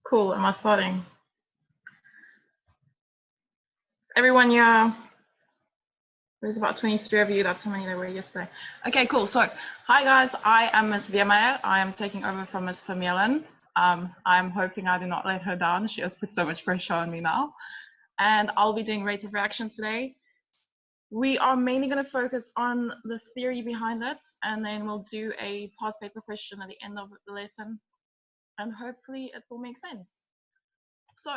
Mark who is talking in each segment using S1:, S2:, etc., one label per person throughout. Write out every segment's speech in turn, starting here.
S1: Cool, am I starting? Everyone, yeah. There's about 23 of you, that's how many there were yesterday. Okay, cool. So, hi guys, I am Miss Veermeyer. I am taking over from Miss Vermeulen. I'm hoping I do not let her down. She has put so much pressure on me now. And I'll be doing rates of reactions today. We are mainly going to focus on the theory behind it, and then we'll do a past paper question at the end of the lesson, and hopefully it will make sense. So,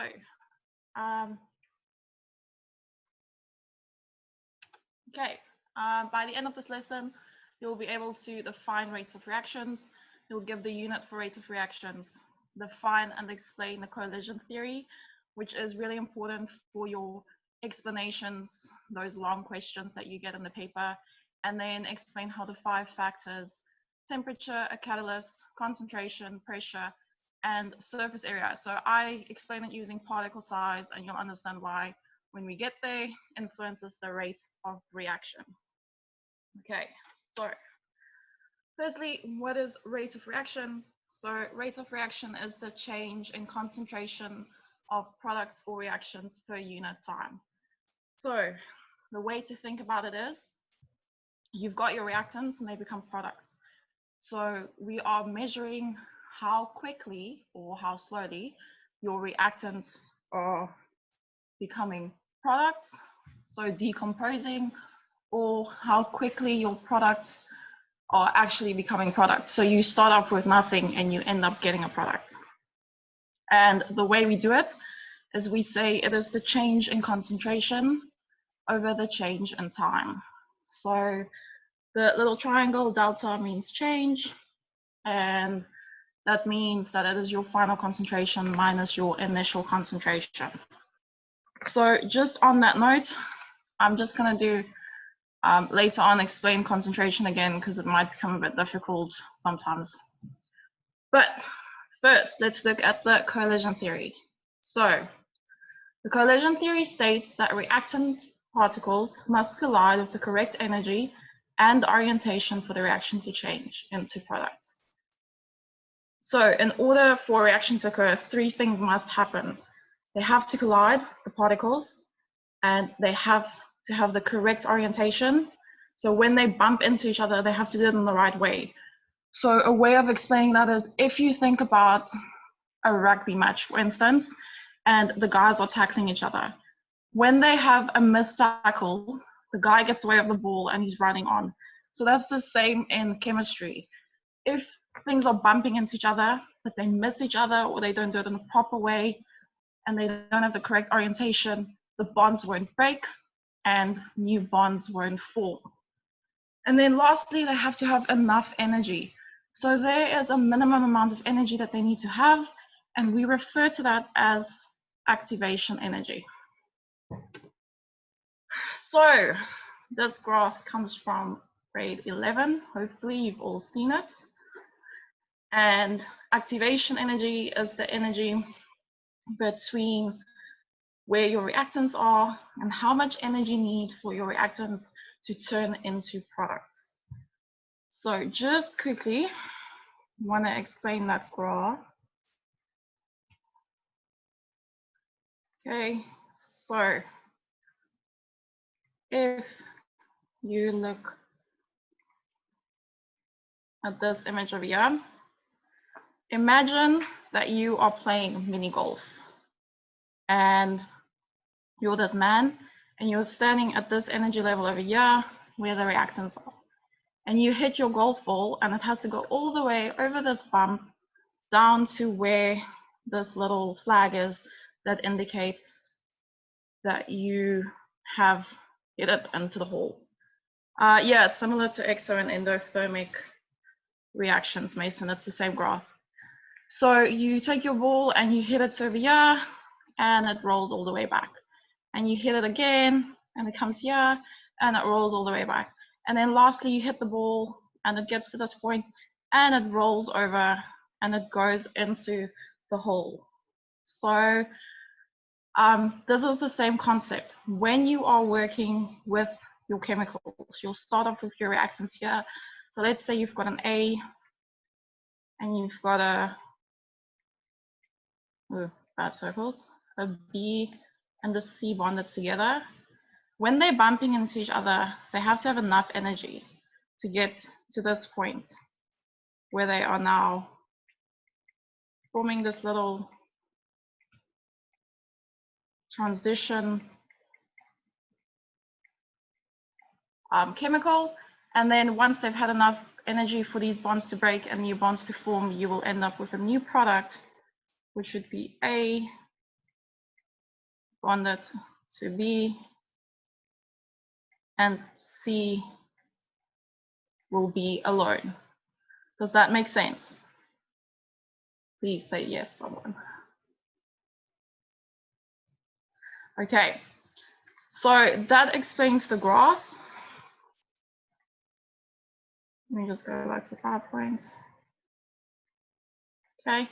S1: okay, by the end of this lesson, you'll be able to define rates of reactions. You'll give the unit for rates of reactions, define and explain the collision theory, which is really important for your explanations, those long questions that you get in the paper, and then explain how the 5 factors, temperature, a catalyst, concentration, pressure, and surface area. So I explain it using particle size, and you'll understand why when we get there influences the rate of reaction. Okay, so firstly, what is rate of reaction? So rate of reaction is the change in concentration of products or reactions per unit time. So the way to think about it is you've got your reactants and they become products. So we are measuring how quickly or how slowly your reactants are becoming products, so decomposing, or how quickly your products are actually becoming products. So you start off with nothing and you end up getting a product. And the way we do it is we say it is the change in concentration over the change in time. So the little triangle delta means change, and that means that it is your final concentration minus your initial concentration. So just on that note, I'm just going to do later on explain concentration again because it might become a bit difficult sometimes. But first, let's look at the collision theory. So the collision theory states that reactant particles must collide with the correct energy and orientation for the reaction to change into products. So in order for a reaction to occur, 3 things must happen. They have to collide, the particles, and they have to have the correct orientation. So when they bump into each other, they have to do it in the right way. So a way of explaining that is if you think about a rugby match, for instance, and the guys are tackling each other. When they have a missed tackle, the guy gets away with the ball and he's running on. So that's the same in chemistry. If things are bumping into each other, but they miss each other or they don't do it in a proper way and they don't have the correct orientation, the bonds won't break and new bonds won't form. And then lastly, they have to have enough energy. So there is a minimum amount of energy that they need to have, and we refer to that as activation energy. So this graph comes from grade 11. Hopefully you've all seen it. And activation energy is the energy between where your reactants are and how much energy you need for your reactants to turn into products. So just quickly, I want to explain that graph. Okay, so if you look at this image over here, imagine that you are playing mini golf and you're this man and you're standing at this energy level over here where the reactants are. And you hit your golf ball and it has to go all the way over this bump down to where this little flag is that indicates that you have hit it into the hole. Yeah, it's similar to exo and endothermic reactions, Mason. It's the same graph. So you take your ball and you hit it over here and it rolls all the way back. And you hit it again and it comes here and it rolls all the way back. And then lastly, you hit the ball and it gets to this point and it rolls over and it goes into the hole. So this is the same concept. When you are working with your chemicals, you'll start off with your reactants here. So let's say you've got an A and you've got bad circles, a B and a C bonded together. When they're bumping into each other, they have to have enough energy to get to this point where they are now forming this little transition chemical. And then once they've had enough energy for these bonds to break and new bonds to form, you will end up with a new product, which would be A bonded to B, and C will be alone. Does that make sense? Please say yes, someone. Okay, so that explains the graph. Let me just go back to PowerPoint. Okay,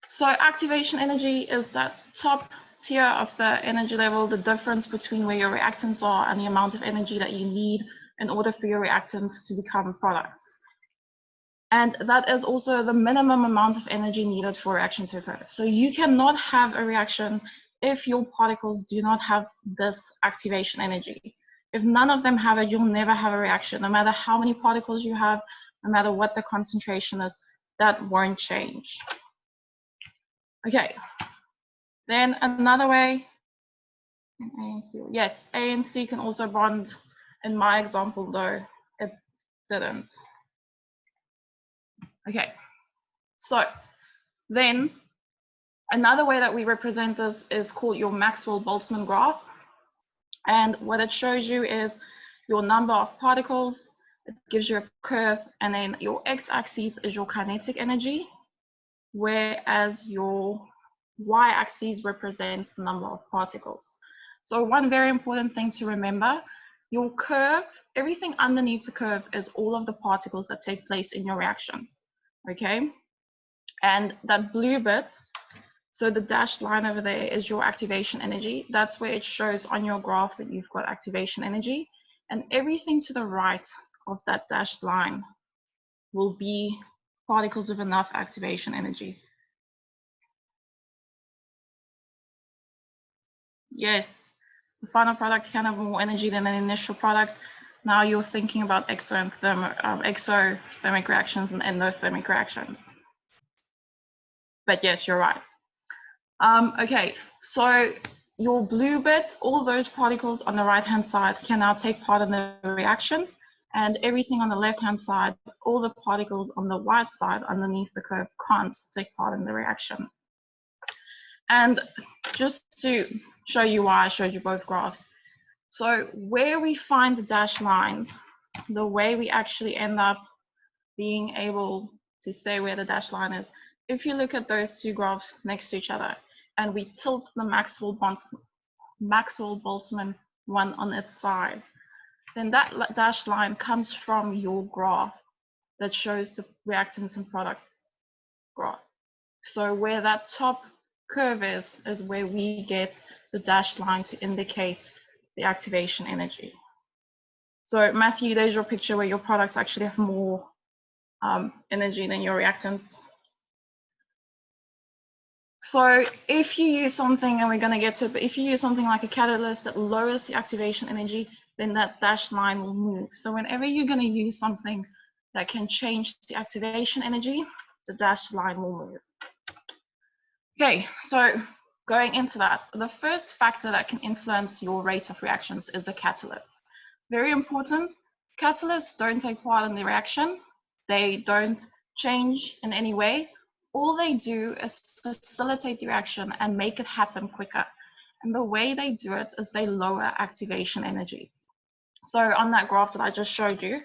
S1: so activation energy is that top tier of the energy level, the difference between where your reactants are and the amount of energy that you need in order for your reactants to become products. And that is also the minimum amount of energy needed for a reaction to occur. So you cannot have a reaction if your particles do not have this activation energy. If none of them have it, you'll never have a reaction. No matter how many particles you have, no matter what the concentration is, that won't change. Okay, then another way, yes, A and C can also bond. In my example though, it didn't. Okay, so then another way that we represent this is called your Maxwell-Boltzmann graph. And what it shows you is your number of particles, it gives you a curve, and then your x-axis is your kinetic energy, whereas your y-axis represents the number of particles. So one very important thing to remember, your curve, everything underneath the curve is all of the particles that take place in your reaction, okay? And that blue bit, so the dashed line over there is your activation energy. That's where it shows on your graph that you've got activation energy. And everything to the right of that dashed line will be particles of enough activation energy. Yes, the final product can have more energy than an initial product. Now you're thinking about exothermic reactions and endothermic reactions. But yes, you're right. Okay, so your blue bit, all those particles on the right-hand side can now take part in the reaction, and everything on the left-hand side, all the particles on the white side underneath the curve can't take part in the reaction. And just to show you why I showed you both graphs. So where we find the dashed lines, the way we actually end up being able to say where the dashed line is, if you look at those two graphs next to each other, and we tilt the Maxwell-Boltzmann one on its side, then that dashed line comes from your graph that shows the reactants and products graph. So where that top curve is where we get the dashed line to indicate the activation energy. So Matthew, there's your picture where your products actually have more energy than your reactants. So if you use something, and we're going to get to it, but if you use something like a catalyst that lowers the activation energy, then that dashed line will move. So whenever you're going to use something that can change the activation energy, the dashed line will move. Okay, so going into that, the first factor that can influence your rate of reactions is a catalyst. Very important, catalysts don't take part in the reaction. They don't change in any way. All they do is facilitate the reaction and make it happen quicker. And the way they do it is they lower activation energy. So on that graph that I just showed you,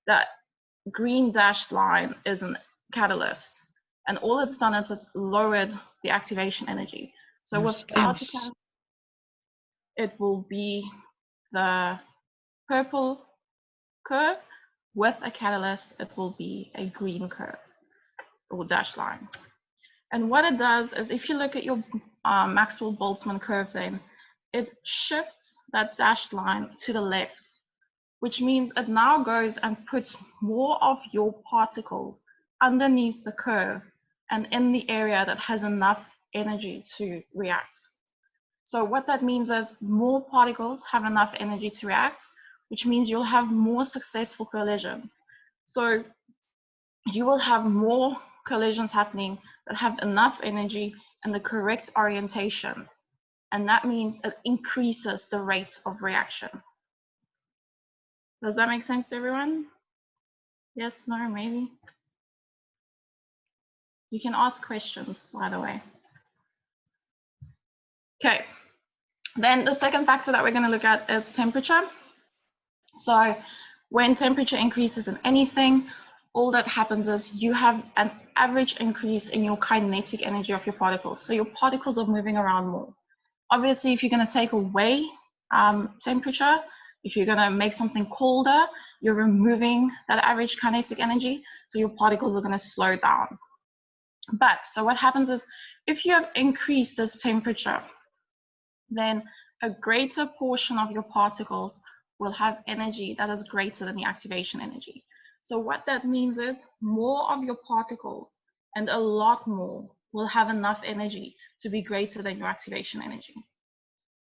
S1: that green dashed line is a catalyst. And all it's done is it's lowered the activation energy. So without the catalyst, it will be the purple curve. With a catalyst, it will be a green curve or dashed line. And what it does is, if you look at your Maxwell-Boltzmann curve, then it shifts that dashed line to the left, which means it now goes and puts more of your particles underneath the curve and in the area that has enough energy to react. So what that means is more particles have enough energy to react, which means you'll have more successful collisions. So you will have more collisions happening that have enough energy and the correct orientation. And that means it increases the rate of reaction. Does that make sense to everyone? Yes, no, maybe? You can ask questions, by the way. Okay, then the second factor that we're going to look at is temperature. So when temperature increases in anything, all that happens is you have an average increase in your kinetic energy of your particles. So your particles are moving around more. Obviously, if you're going to take away temperature, if you're going to make something colder, you're removing that average kinetic energy, so your particles are going to slow down. But so what happens is if you have increased this temperature, then a greater portion of your particles will have energy that is greater than the activation energy. So what that means is more of your particles and a lot more will have enough energy to be greater than your activation energy.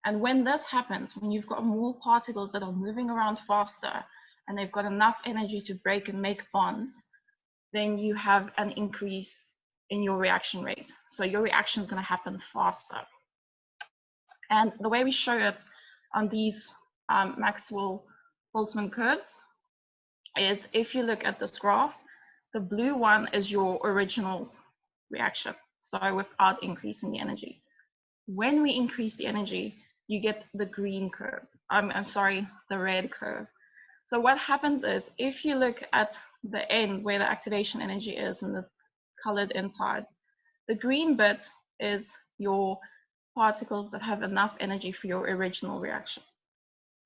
S1: And when this happens, when you've got more particles that are moving around faster and they've got enough energy to break and make bonds, then you have an increase in your reaction rate. So your reaction is going to happen faster. And the way we show it on these Maxwell-Boltzmann curves is if you look at this graph, the blue one is your original reaction, so without increasing the energy. When we increase the energy, you get the green curve. I'm sorry, the red curve. So what happens is if you look at the end where the activation energy is and the colored inside, the green bit is your particles that have enough energy for your original reaction.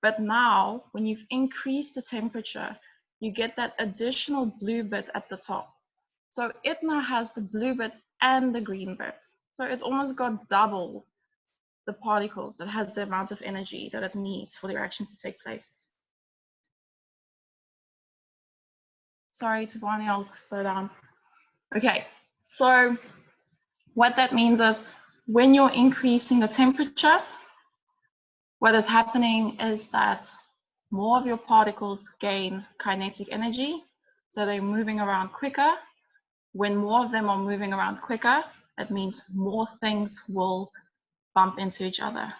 S1: But now, when you've increased the temperature, you get that additional blue bit at the top. So it now has the blue bit and the green bit. So it's almost got double the particles that has the amount of energy that it needs for the reaction to take place. Sorry, Tabani, I'll slow down. Okay, so what that means is when you're increasing the temperature, what is happening is that more of your particles gain kinetic energy, so they're moving around quicker. When more of them are moving around quicker, it means more things will bump into each other.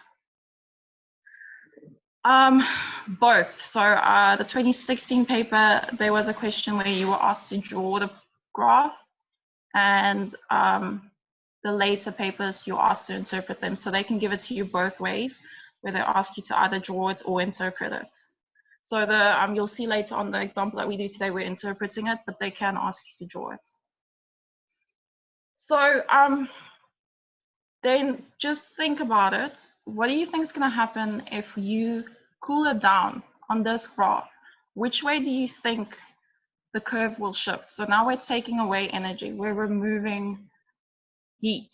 S1: Both. So the 2016 paper, there was a question where you were asked to draw the graph, and the later papers you're asked to interpret them. So they can give it to you both ways, where they ask you to either draw it or interpret it. So the you'll see later on the example that we do today, we're interpreting it, but they can ask you to draw it. So then just think about it. What do you think is going to happen if you cool it down on this graph? Which way do you think the curve will shift? So now we're taking away energy. We're removing heat.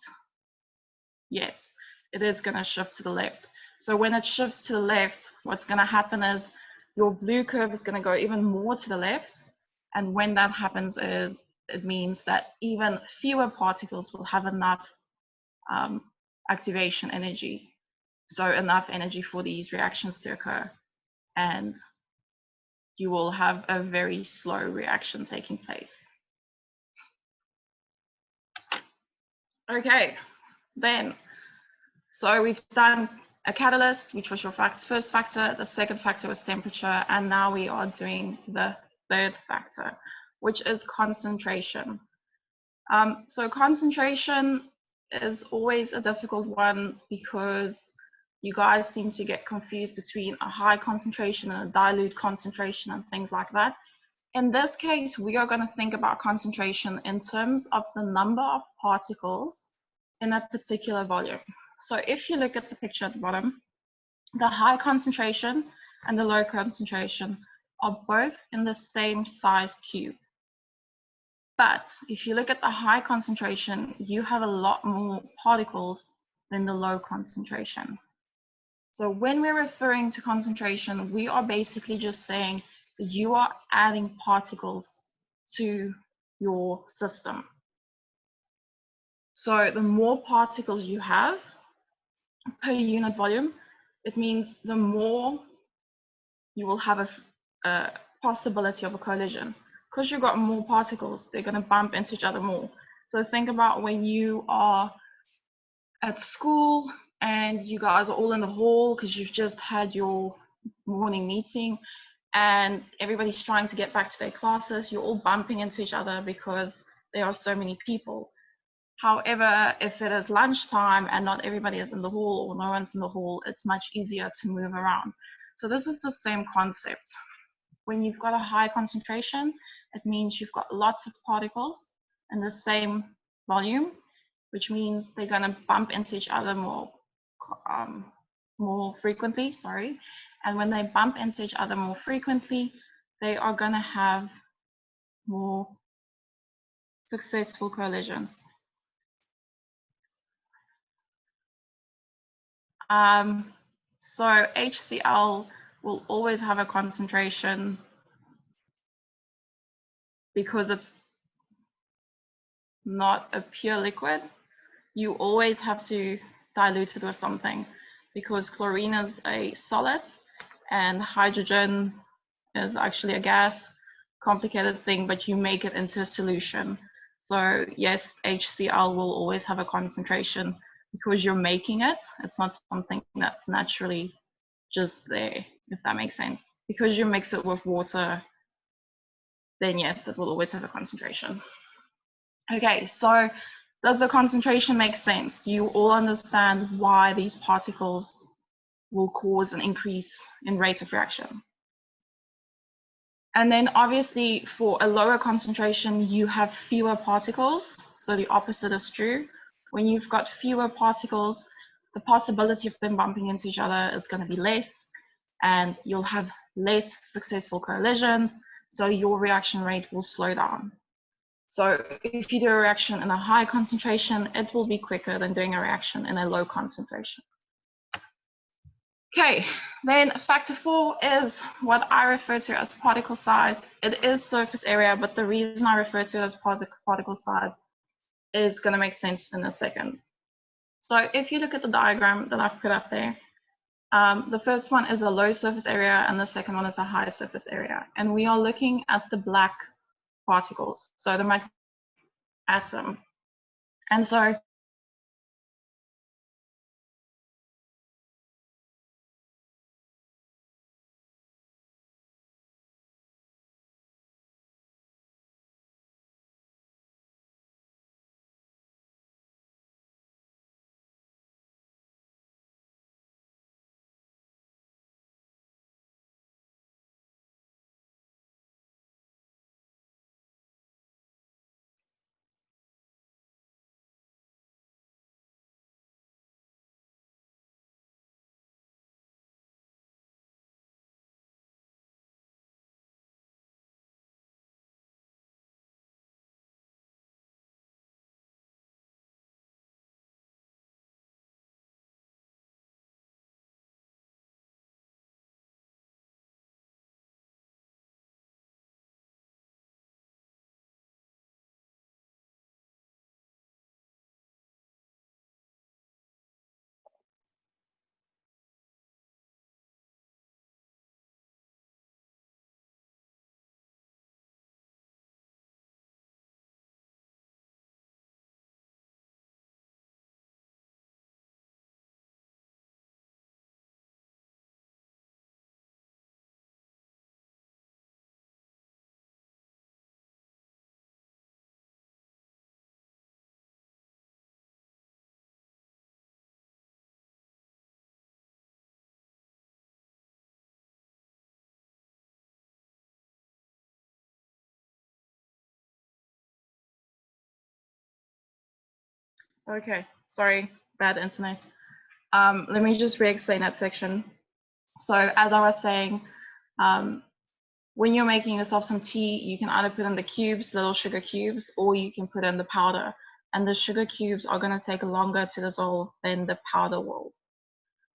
S1: Yes, it is going to shift to the left. So when it shifts to the left, what's going to happen is your blue curve is going to go even more to the left. And when that happens, it means that even fewer particles will have enough activation energy. So enough energy for these reactions to occur. And you will have a very slow reaction taking place. Okay, then, so we've done a catalyst, which was your first factor. The second factor was temperature. And now we are doing the third factor, which is concentration. So concentration is always a difficult one because you guys seem to get confused between a high concentration and a dilute concentration and things like that. In this case, we are going to think about concentration in terms of the number of particles in a particular volume. So if you look at the picture at the bottom, the high concentration and the low concentration are both in the same size cube. But if you look at the high concentration, you have a lot more particles than the low concentration. So when we're referring to concentration, we are basically just saying that you are adding particles to your system. So the more particles you have per unit volume, it means the more you will have a possibility of a collision. Because you've got more particles, they're going to bump into each other more. So think about when you are at school and you guys are all in the hall because you've just had your morning meeting and everybody's trying to get back to their classes. You're all bumping into each other because there are so many people. However, if it is lunchtime and not everybody is in the hall or no one's in the hall, it's much easier to move around. So this is the same concept. When you've got a high concentration, it means you've got lots of particles in the same volume, which means they're going to bump into each other more frequently, sorry. And when they bump into each other more frequently, they are going to have more successful collisions. So HCl will always have a concentration because it's not a pure liquid. You always have to dilute it with something because chlorine is a solid and hydrogen is actually a gas, complicated thing, but you make it into a solution. So yes, HCl will always have a concentration because you're making it. It's not something that's naturally just there, if that makes sense. Because you mix it with water, then yes, it will always have a concentration. Okay, so does the concentration make sense? Do you all understand why these particles will cause an increase in rate of reaction? And then obviously for a lower concentration, you have fewer particles. So the opposite is true. When you've got fewer particles, the possibility of them bumping into each other is going to be less, and you'll have less successful collisions. So your reaction rate will slow down. So if you do a reaction in a high concentration, it will be quicker than doing a reaction in a low concentration. Okay, then factor 4 is what I refer to as particle size. It is surface area, but the reason I refer to it as particle size is going to make sense in a second. So if you look at the diagram that I've put up there, the first one is a low surface area and the second one is a high surface area. And we are looking at the black particles, so the magnetic atom. And so okay, sorry, bad internet. Let me just re-explain that section. So as I was saying, when you're making yourself some tea, you can either put in the cubes, little sugar cubes, or you can put in the powder. And the sugar cubes are going to take longer to dissolve than the powder will.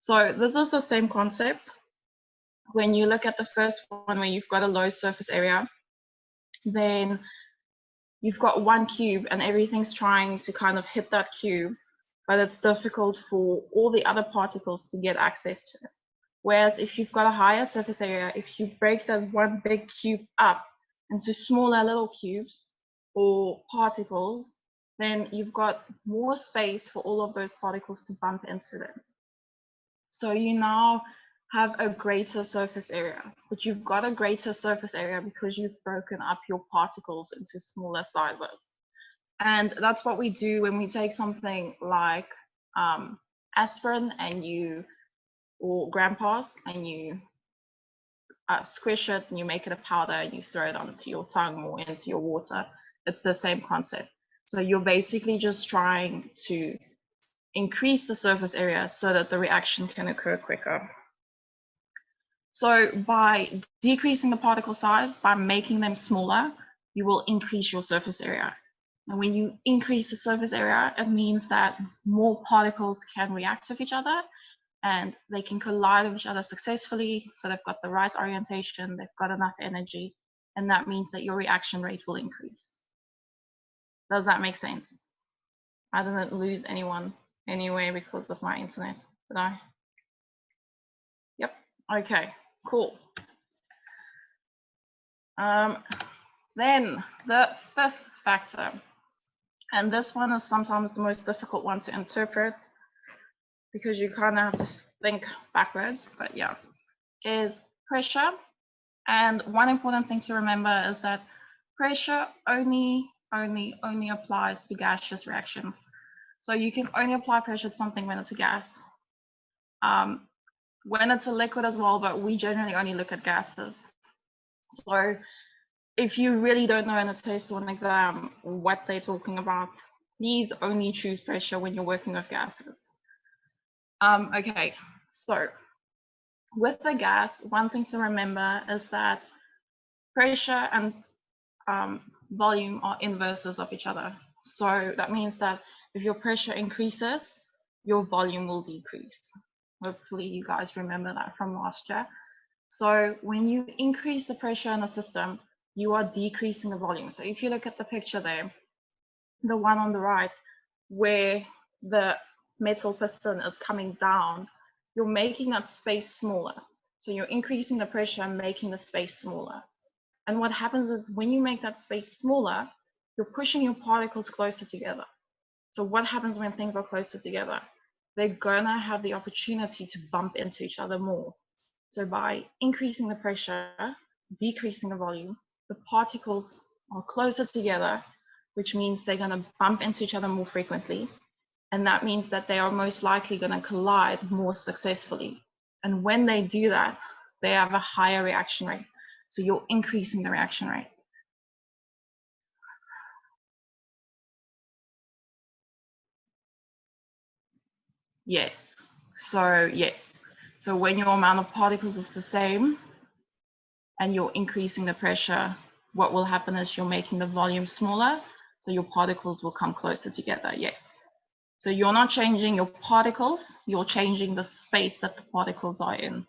S1: So this is the same concept. When you look at the first one where you've got a low surface area, then you've got one cube and everything's trying to kind of hit that cube, but it's difficult for all the other particles to get access to it. Whereas if you've got a higher surface area, if you break that one big cube up into smaller little cubes or particles, then you've got more space for all of those particles to bump into them. So you now have a greater surface area, but you've got a greater surface area because you've broken up your particles into smaller sizes. And that's what we do when we take something like aspirin or grandpa's, and you squish it and you make it a powder and you throw it onto your tongue or into your water. It's the same concept. So you're basically just trying to increase the surface area so that the reaction can occur quicker. So by decreasing the particle size, by making them smaller, you will increase your surface area. And when you increase the surface area, it means that more particles can react with each other and they can collide with each other successfully. So they've got the right orientation, they've got enough energy, and that means that your reaction rate will increase. Does that make sense? I didn't lose anyone anyway because of my internet, did I? Yep, okay, cool. Then the fifth factor, and this one is sometimes the most difficult one to interpret because you kind of have to think backwards, but yeah, is pressure. And one important thing to remember is that pressure only applies to gaseous reactions. So you can only apply pressure to something when it's a gas. When it's a liquid as well, but we generally only look at gases. So if you really don't know in a test or an exam what they're talking about, please only choose pressure when you're working with gases. Okay, so with the gas, one thing to remember is that pressure and volume are inverses of each other. So that means that if your pressure increases, your volume will decrease. Hopefully you guys remember that from last year. So when you increase the pressure in a system, you are decreasing the volume. So if you look at the picture there, the one on the right, where the metal piston is coming down, you're making that space smaller. So you're increasing the pressure and making the space smaller. And what happens is when you make that space smaller, you're pushing your particles closer together. So what happens when things are closer together? They're gonna have the opportunity to bump into each other more. So by increasing the pressure, decreasing the volume, the particles are closer together, which means they're gonna bump into each other more frequently. And that means that they are most likely gonna collide more successfully. And when they do that, they have a higher reaction rate. So you're increasing the reaction rate. Yes. So yes. So when your amount of particles is the same and you're increasing the pressure, what will happen is you're making the volume smaller, so your particles will come closer together. Yes. So you're not changing your particles, you're changing the space that the particles are in.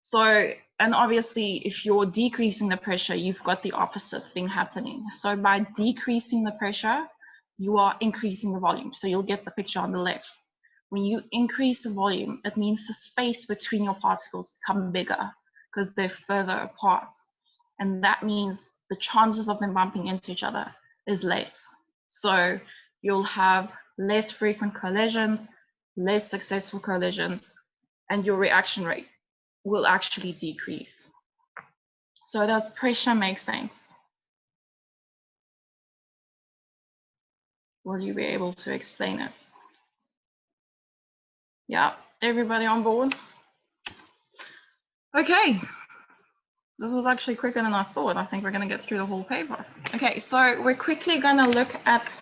S1: So, and obviously, if you're decreasing the pressure, you've got the opposite thing happening. So by decreasing the pressure, you are increasing the volume. So you'll get the picture on the left. When you increase the volume, it means the space between your particles become bigger because they're further apart. And that means the chances of them bumping into each other is less. So you'll have less frequent collisions, less successful collisions, and your reaction rate will actually decrease. So does pressure make sense? Will you be able to explain it? Yeah, everybody on board? Okay, this was actually quicker than I thought. I think we're going to get through the whole paper. Okay, so we're quickly going to look at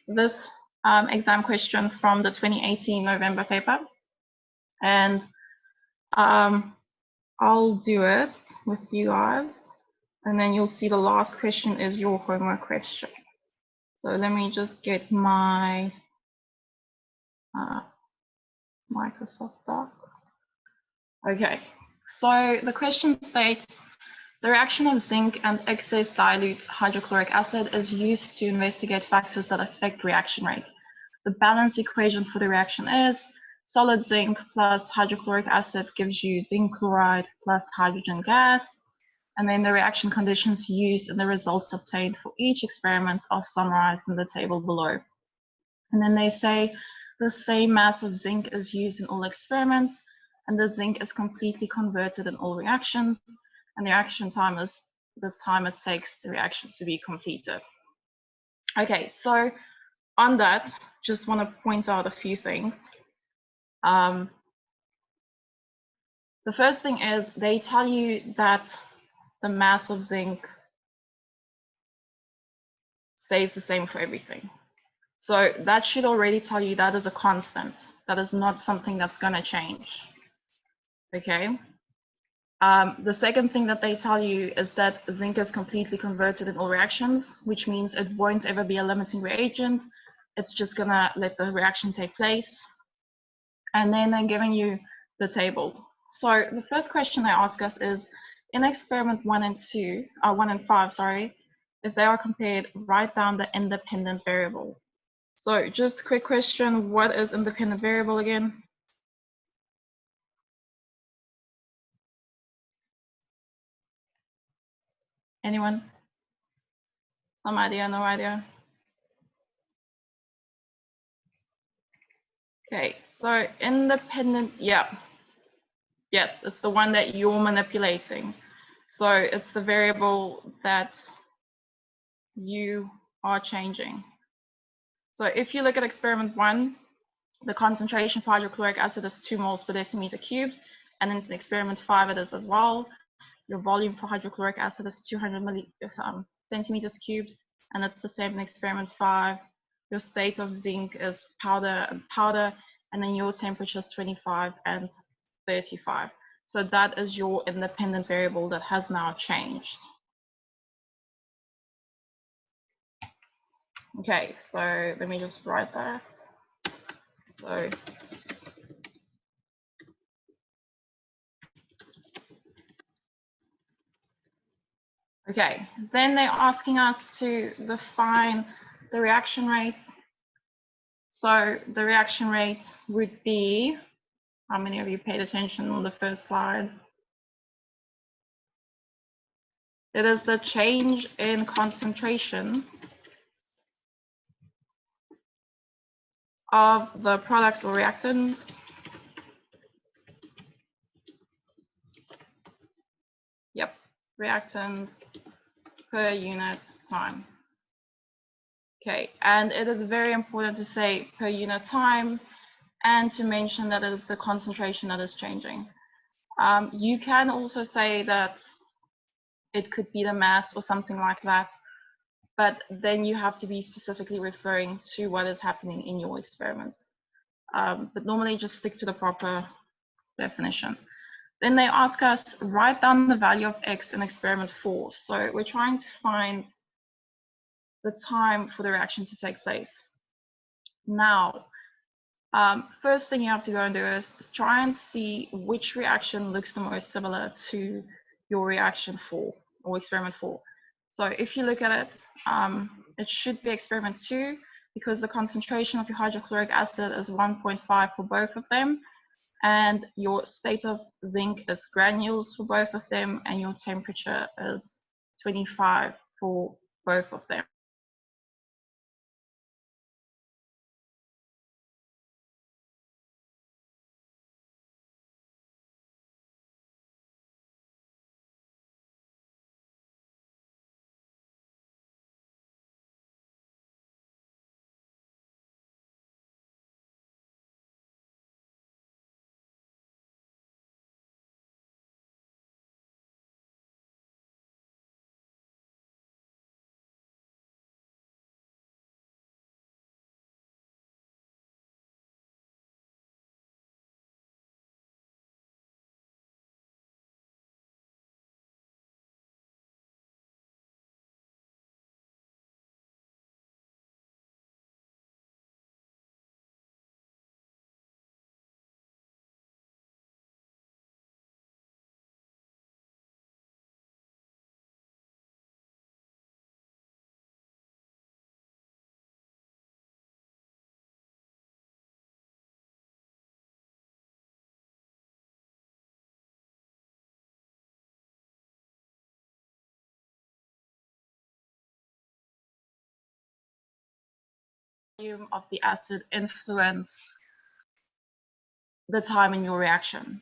S1: this exam question from the 2018 November paper. And I'll do it with you guys. And then you'll see the last question is your homework question. So let me just get my Microsoft Doc. Okay, so the question states, The reaction of zinc and excess dilute hydrochloric acid is used to investigate factors that affect reaction rate. The balance equation for the reaction is solid zinc plus hydrochloric acid gives you zinc chloride plus hydrogen gas. And then the reaction conditions used and the results obtained for each experiment are summarized in the table below. And then they say the same mass of zinc is used in all experiments, and the zinc is completely converted in all reactions, and the reaction time is the time it takes the reaction to be completed. Okay, so on that, just want to point out a few things. The first thing is they tell you that the mass of zinc stays the same for everything. So that should already tell you that is a constant. That is not something that's going to change. Okay. The second thing that they tell you is that zinc is completely converted in all reactions, which means it won't ever be a limiting reagent. It's just going to let the reaction take place. And then they're giving you the table. So the first question they ask us is, in experiment 1 and 5, sorry, if they are compared, write down the independent variable. So just a quick question, what is independent variable again? Anyone? Some idea, no idea? Okay, so independent, yeah. Yes, it's the one that you're manipulating. So it's the variable that you are changing. So if you look at experiment 1, the concentration for hydrochloric acid is 2 moles per decimeter cubed, and in experiment 5 it is as well. Your volume for hydrochloric acid is 200 centimeters cubed, and it's the same in experiment 5. Your state of zinc is powder, and then your temperature is 25 and 35. So that is your independent variable that has now changed. Okay, so let me just write that. So okay, then they're asking us to define the reaction rate. So the reaction rate would be, how many of you paid attention on the first slide? It is the change in concentration of the products or reactants. Yep, reactants per unit time. Okay, and it is very important to say per unit time and to mention that it is the concentration that is changing. You can also say that it could be the mass or something like that, but then you have to be specifically referring to what is happening in your experiment. But normally just stick to the proper definition. Then they ask us, write down the value of X in experiment 4. So we're trying to find the time for the reaction to take place. Now, first thing you have to go and do is try and see which reaction looks the most similar to your reaction 4 or experiment 4. So if you look at it, it should be experiment 2 because the concentration of your hydrochloric acid is 1.5 for both of them, and your state of zinc is granules for both of them, and your temperature is 25 for both of them. volume of the acid influence the time in your reaction?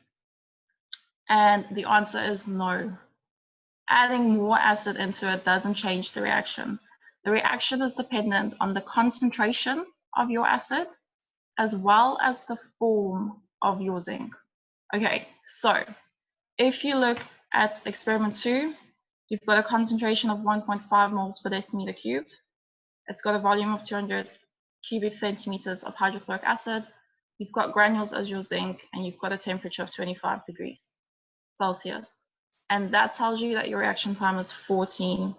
S1: And the answer is no. Adding more acid into it doesn't change the reaction. The reaction is dependent on the concentration of your acid as well as the form of your zinc. Okay, so if you look at experiment 2, you've got a concentration of 1.5 moles per decimeter cubed. It's got a volume of 200 cubic centimeters of hydrochloric acid. You've got granules as your zinc, and you've got a temperature of 25 degrees Celsius. And that tells you that your reaction time is 14.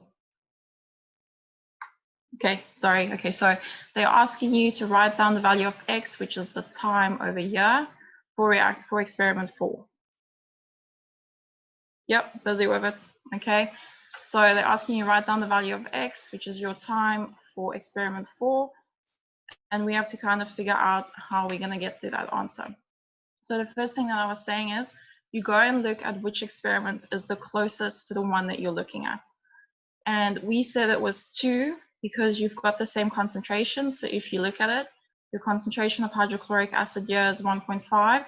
S1: Okay, so they're asking you to write down the value of X, which is the time over here, for experiment 4. Yep, busy with it. Okay, so they're asking you to write down the value of X, which is your time for experiment 4. And we have to kind of figure out how we're going to get to that answer. So the first thing that I was saying is you go and look at which experiment is the closest to the one that you're looking at. And we said it was 2 because you've got the same concentration. So if you look at it, the concentration of hydrochloric acid here is 1.5.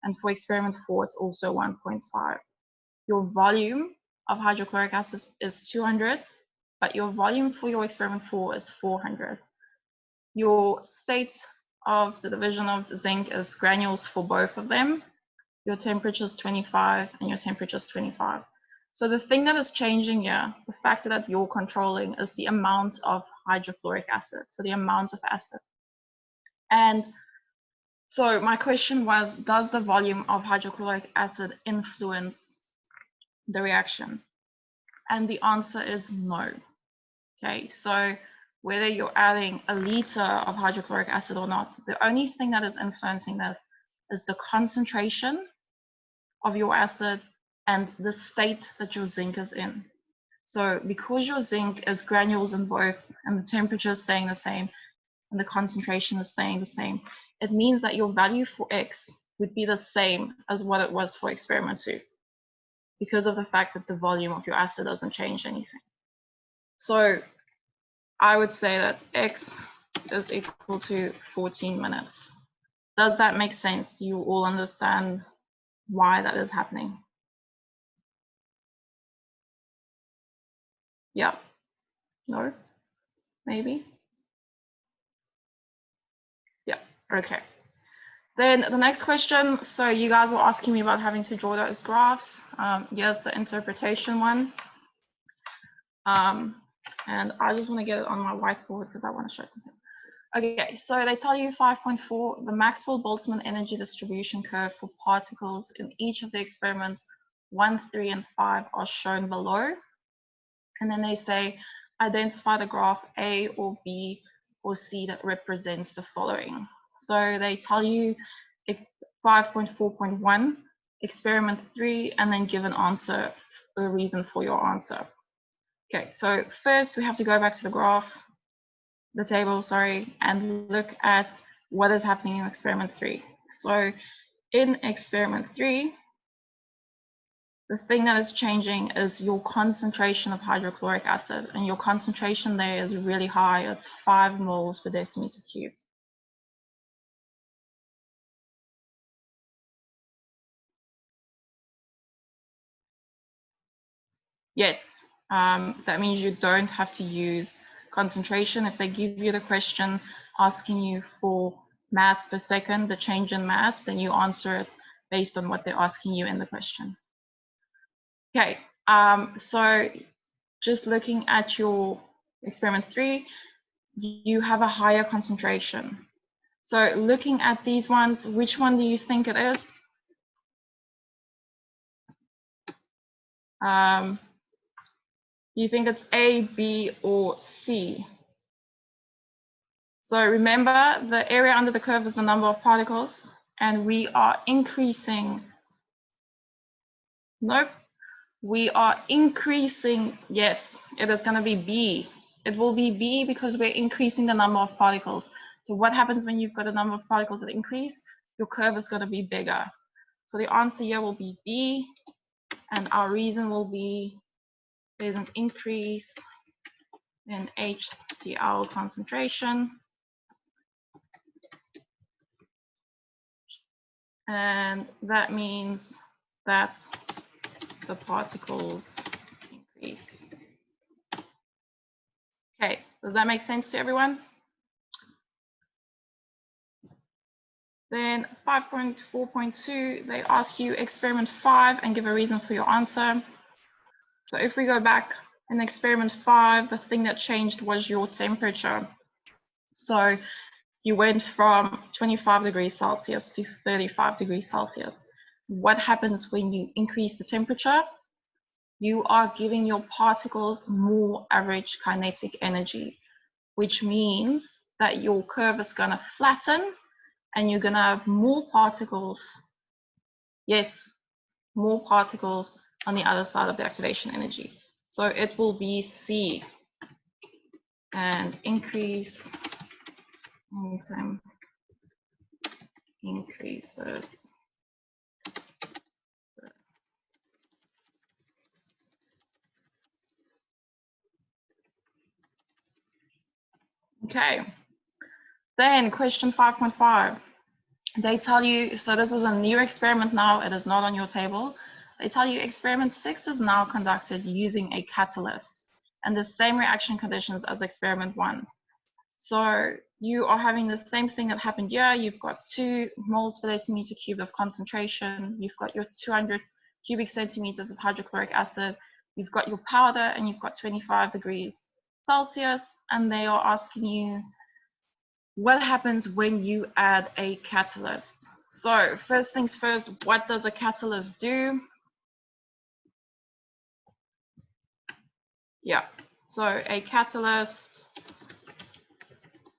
S1: And for experiment 4, it's also 1.5. Your volume of hydrochloric acid is 200, but your volume for your experiment 4 is 400. Your state of the division of zinc is granules for both of them. Your temperature is 25 and your temperature is 25. So the thing that is changing here, the factor that you're controlling, is the amount of hydrochloric acid, so the amount of acid. And so my question was, does the volume of hydrochloric acid influence the reaction? And the answer is no. Okay, so whether you're adding a liter of hydrochloric acid or not, the only thing that is influencing this is the concentration of your acid and the state that your zinc is in. So because your zinc is granules in both and the temperature is staying the same and the concentration is staying the same, it means that your value for X would be the same as what it was for experiment 2 because of the fact that the volume of your acid doesn't change anything. So I would say that X is equal to 14 minutes. Does that make sense? Do you all understand why that is happening? Yeah. No? Maybe? Yeah. Okay. Then the next question. So you guys were asking me about having to draw those graphs. Here's the interpretation one. And I just want to get it on my whiteboard because I want to show something. Okay, so they tell you 5.4, the Maxwell-Boltzmann energy distribution curve for particles in each of the experiments 1, 3, and 5 are shown below. And then they say, identify the graph A or B or C that represents the following. So they tell you 5.4.1, experiment 3, and then give an answer, a reason for your answer. Okay, so first we have to go back to the graph, the table, sorry, and look at what is happening in experiment 3. So in experiment 3, the thing that is changing is your concentration of hydrochloric acid, and your concentration there is really high. It's 5 moles per decimeter cubed. Yes, that means you don't have to use concentration. If they give you the question asking you for mass per second, the change in mass, then you answer it based on what they're asking you in the question. Okay, so just looking at your experiment 3, you have a higher concentration. So looking at these ones, which one do you think it is? Do you think it's A, B, or C? So remember, the area under the curve is the number of particles, and we are increasing. Nope. We are increasing. Yes, it is going to be B. It will be B because we're increasing the number of particles. So what happens when you've got a number of particles that increase? Your curve is going to be bigger. So the answer here will be B, and our reason will be there's an increase in HCl concentration. And that means that the particles increase. Okay, does that make sense to everyone? Then 5.4.2, they ask you experiment 5 and give a reason for your answer. So if we go back in experiment 5, the thing that changed was your temperature. So you went from 25 degrees Celsius to 35 degrees Celsius. What happens when you increase the temperature? You are giving your particles more average kinetic energy, which means that your curve is going to flatten and you're going to have more particles. Yes, more particles on the other side of the activation energy. So it will be C, and increase anytime increases. Okay, then question 5.5. They tell you, so this is a new experiment now, it is not on your table. They tell you experiment 6 is now conducted using a catalyst and the same reaction conditions as experiment 1. So you are having the same thing that happened here. You've got 2 moles per decimeter cubed of concentration. You've got your 200 cubic centimeters of hydrochloric acid. You've got your powder and you've got 25 degrees Celsius. And they are asking you, what happens when you add a catalyst? So first things first, what does a catalyst do? Yeah, so a catalyst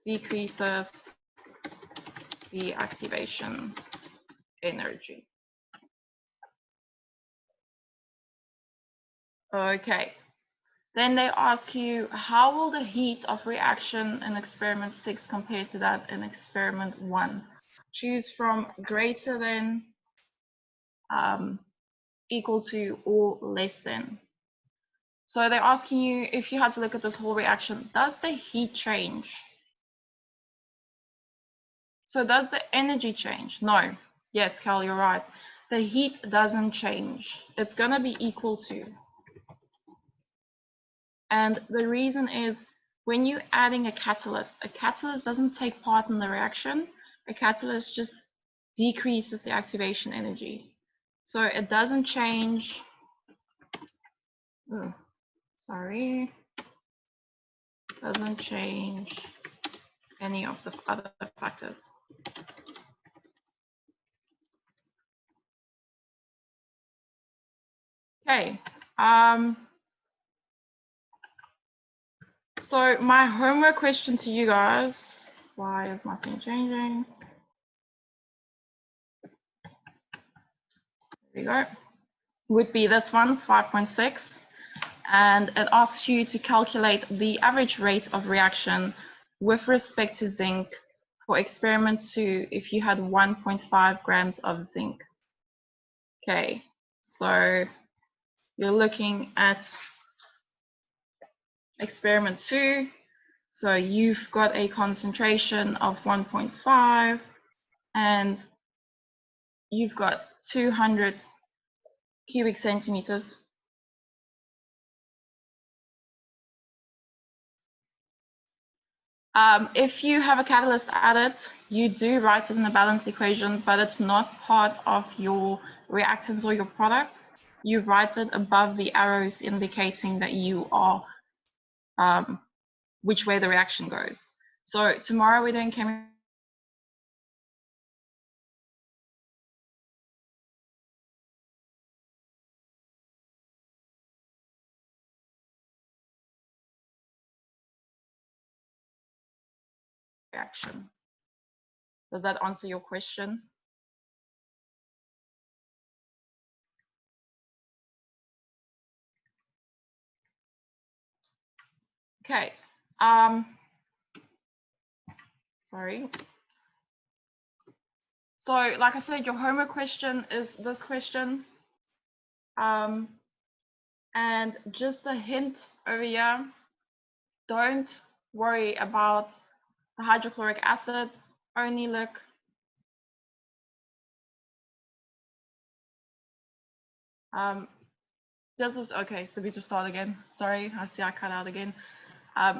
S1: decreases the activation energy. Okay, then they ask you, how will the heat of reaction in experiment 6 compare to that in experiment 1? Choose from greater than, equal to, or less than. So they're asking you, if you had to look at this whole reaction, does the heat change? So does the energy change? No. Yes, Cal, you're right. The heat doesn't change. It's going to be equal to. And the reason is, when you're adding a catalyst doesn't take part in the reaction. A catalyst just decreases the activation energy. So it doesn't change. Sorry. Doesn't change any of the other factors. Okay. So my homework question to you guys, why is nothing changing? There we go. Would be this one, 5.6. And it asks you to calculate the average rate of reaction with respect to zinc for experiment 2 if you had 1.5 grams of zinc. Okay, so you're looking at experiment 2. So you've got a concentration of 1.5 and you've got 200 cubic centimeters. If you have a catalyst added, you do write it in a balanced equation, but it's not part of your reactants or your products. You write it above the arrows indicating that you are, which way the reaction goes. So tomorrow we're doing chemistry. Reaction. Does that answer your question? Okay. Sorry. So like I said, your homework question is this question. And just a hint over here, don't worry about the hydrochloric acid, only look This is okay, so we just start again. Sorry, I see I cut out again.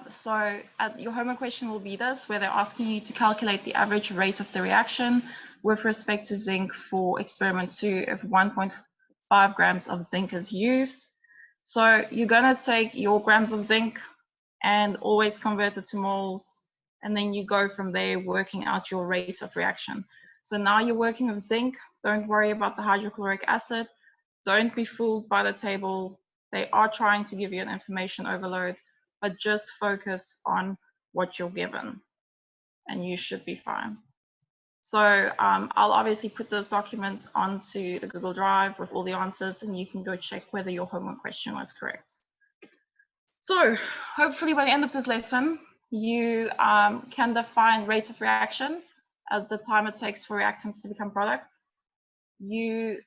S1: So your homework question will be this, where they're asking you to calculate the average rate of the reaction with respect to zinc for experiment 2 if 1.5 grams of zinc is used. So you're gonna take your grams of zinc and always convert it to moles, and then you go from there working out your rate of reaction. So now you're working with zinc, don't worry about the hydrochloric acid. Don't be fooled by the table. They are trying to give you an information overload, but just focus on what you're given and you should be fine. So I'll obviously put this document onto the Google Drive with all the answers, and you can go check whether your homework question was correct. So hopefully by the end of this lesson, you can define rate of reaction as the time it takes for reactants to become products. You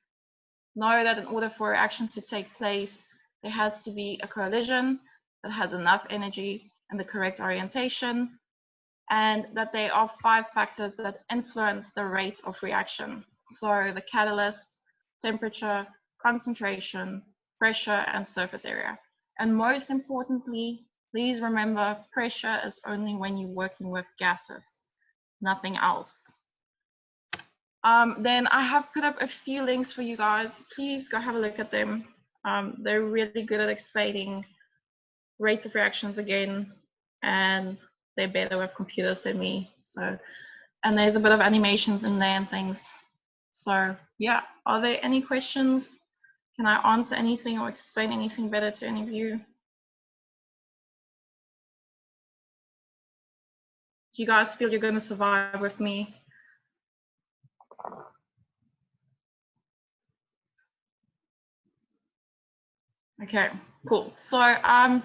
S1: know that in order for a reaction to take place, there has to be a collision that has enough energy and the correct orientation, and that there are 5 factors that influence the rate of reaction. So the catalyst, temperature, concentration, pressure, and surface area. And most importantly, please remember, pressure is only when you're working with gases, nothing else. Then I have put up a few links for you guys. Please go have a look at them. They're really good at explaining rates of reactions again, and they're better with computers than me. So, and there's a bit of animations in there and things. So yeah, are there any questions? Can I answer anything or explain anything better to any of you? Do you guys feel you're going to survive with me? Okay, cool. So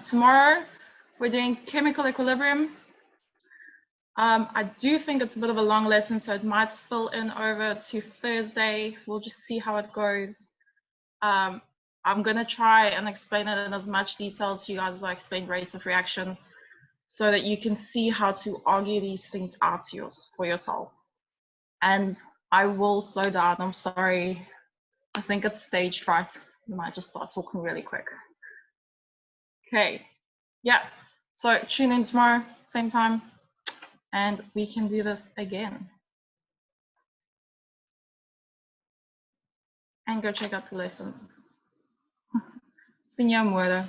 S1: tomorrow we're doing chemical equilibrium. I do think it's a bit of a long lesson, so it might spill in over to Thursday. We'll just see how it goes. I'm going to try and explain it in as much detail as you guys as I explained rates of reactions, so that you can see how to argue these things out for yourself. And I will slow down. I'm sorry. I think it's stage fright. I might just start talking really quick. Okay. Yeah. So tune in tomorrow, same time, and we can do this again. And go check out the lesson. Señor Muera.